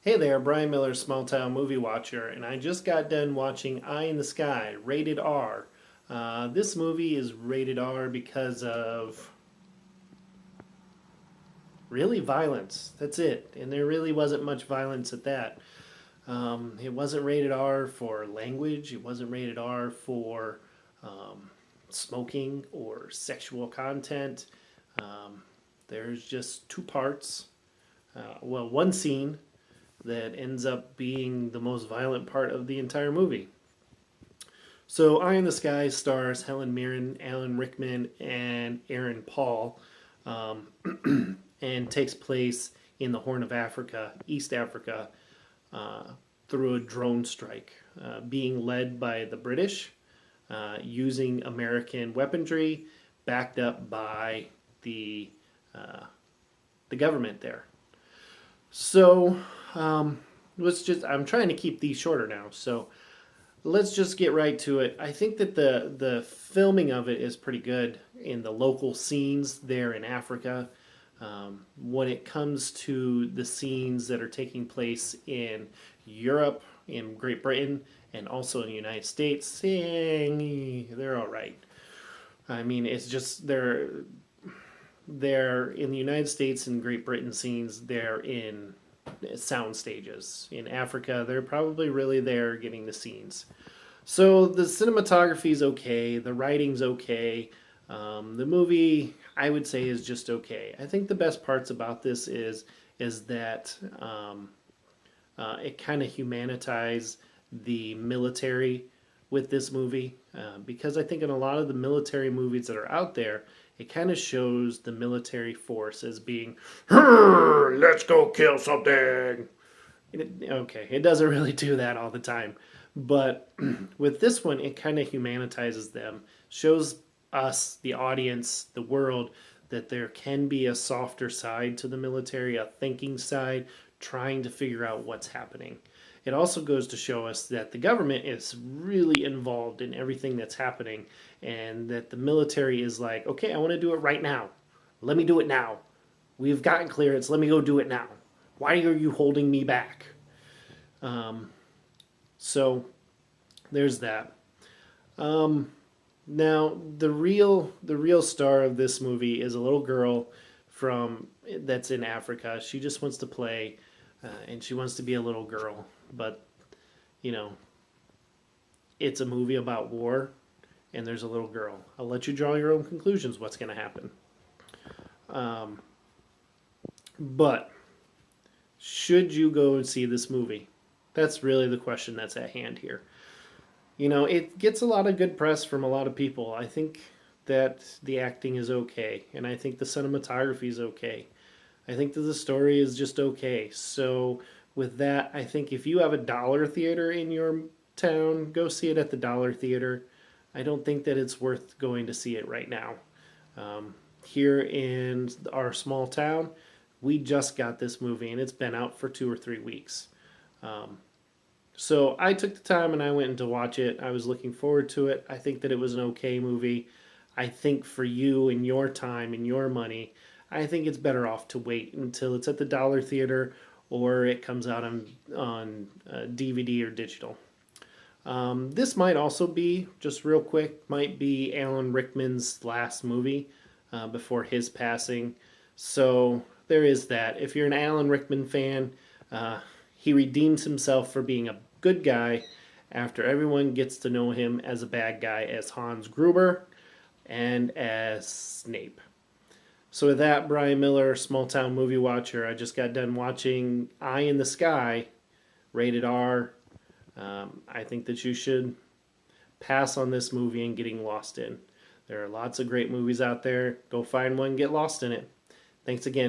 Hey there, Brian Miller, Small Town Movie Watcher, and I just got done watching Eye in the Sky, rated R. This movie is rated R because of really violence. That's it. And there really wasn't much violence at that. It wasn't rated R for language, it wasn't rated R for smoking or sexual content. Um, there's just two parts. One scene that ends up being the most violent part of the entire movie. So, Eye in the Sky stars Helen Mirren, Alan Rickman, and Aaron Paul, um, and takes place in the Horn of Africa, East Africa, uh, through a drone strike, being led by the British, using American weaponry, backed up by the uh, the government there. So, let's just, I'm trying to keep these shorter now. So, let's just get right to it. I think that the filming of it is pretty good in the local scenes there in Africa. When it comes to the scenes that are taking place in Europe, in Great Britain, and also in the United States, they're all right. I mean, it's just they're in the United States and Great Britain scenes. They're in sound stages. In Africa, they're probably really there getting the scenes. So the cinematography is okay. The writing's okay. The movie, I would say, is just okay. I think the best parts about this is that it kind of humanitizes the military with this movie, because I think in a lot of the military movies that are out there, it kind of shows the military force as being, let's go kill something. Okay, it doesn't really do that all the time. But with this one, it kind of humanitizes them, shows us, the audience, the world, that there can be a softer side to the military, a thinking side, trying to figure out what's happening. It also goes to show us that the government is really involved in everything that's happening, and that the military is like, okay, I want to do it right now. Let me do it now. We've gotten clearance. Let me go do it now. Why are you holding me back? Um, so there's that. Now the real star of this movie is a little girl from that's in Africa. She just wants to play, and she wants to be a little girl. But you know, it's a movie about war, and there's a little girl. I'll let you draw your own conclusions. What's going to happen? Um, but should you go and see this movie? That's really the question that's at hand here. It gets a lot of good press from a lot of people. I think that the acting is okay, and I think the cinematography is okay. I think that the story is just okay. So, with that, I think if you have a dollar theater in your town, go see it at the dollar theater. I don't think that it's worth going to see it right now. Here in our small town, we just got this movie, and it's been out for 2 or 3 weeks. Um, so I took the time and I went to watch it. I was looking forward to it. I think that it was an okay movie. I think for you and your time and your money, I think it's better off to wait until it's at the dollar theater or it comes out on DVD or digital. This might also be, just real quick, might be Alan Rickman's last movie before his passing. So there is that. If you're an Alan Rickman fan, he redeems himself for being a good guy after everyone gets to know him as a bad guy, as Hans Gruber and as Snape. So with that, Brian Miller, Small Town Movie Watcher, I just got done watching Eye in the Sky, rated R. I think that you should pass on this movie and getting lost in. There are lots of great movies out there. Go find one, get lost in it. Thanks again.